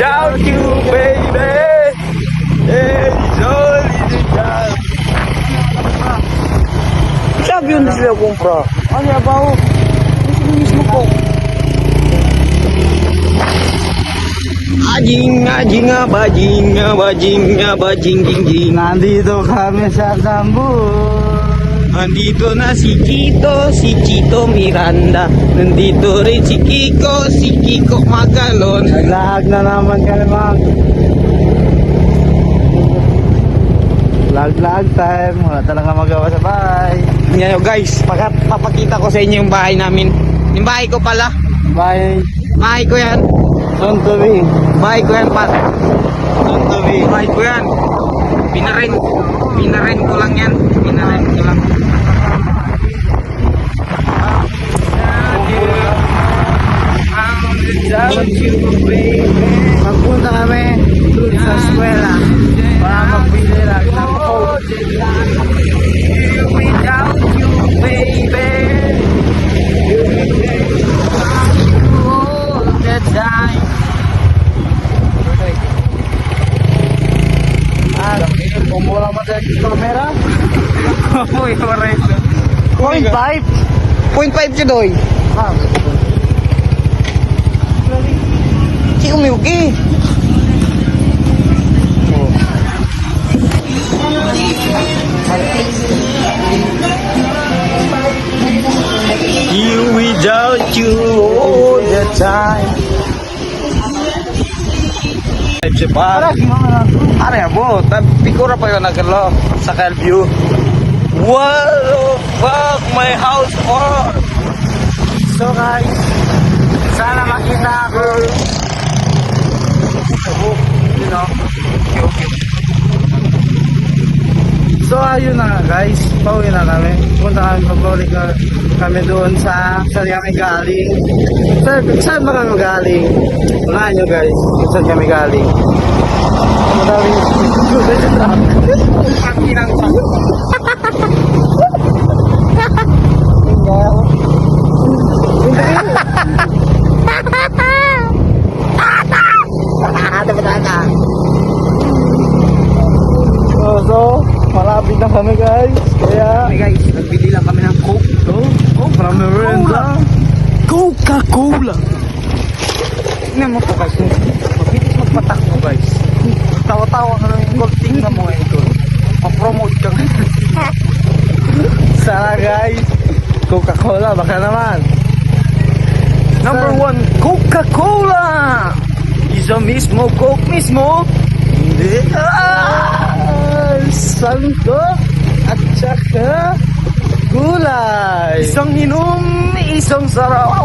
without you, baby. It's only the time. Sabi yun sila kumpra. Ano ya ba? Gusto mismo ko. Ajing, bajing, jing, jing. Nandito kami sa Zambul. Nandito na si Chito Miranda. Nandito rin si Kiko Magalon. Naglag na naman kami mag lag time. Wala talaga magawa sa bahay. Ngayon guys, papakita ko sa inyo yung bahay namin. Yung bahay ko pala. Bye. Bahay ko yan. Soon to be. Bahay ko yan, Pat. Soon to be. Bahay ko yan. Pinaren ko lang yan. Pinaren ko lang. Magpunta kami sa eskwela para magbili lang ng coat. Without you, baby. All the time. Pumula mo sa camera. Uy, maray. 0.5. 0.5 siya doy. Si Umiyuki. You without you all the time. Para Cepat. gimana? Ano yan po? Pikura pa yun nagalo sa Calview. What the fuck my house for? So guys, sana makita ako. You know? So ayun na nga guys, pauwi na kami. Punta kami, pabalik kami doon sa saan kami galing. Saan ba kami galing? Unahan nyo guys, kung saan kami galing. Madaming gulay sa traffic. Pakinang So, malapit na kami guys. Kaya, Hey guys, nagbili lang kami ng Coke. from Miranda. Coca-Cola. Tingnan mo po guys. Mabilis magpatakbo guys. Tawa-tawa ka lang yung gold. Tingnan mo ngayon doon. Ma-promote ka ngayon. Sana guys, Coca-Cola, baka naman. Number 1, Coca-Cola. Isa mismo, Coke mismo. Hindi. Santo at saka gulay. Isang inom, isang sarap.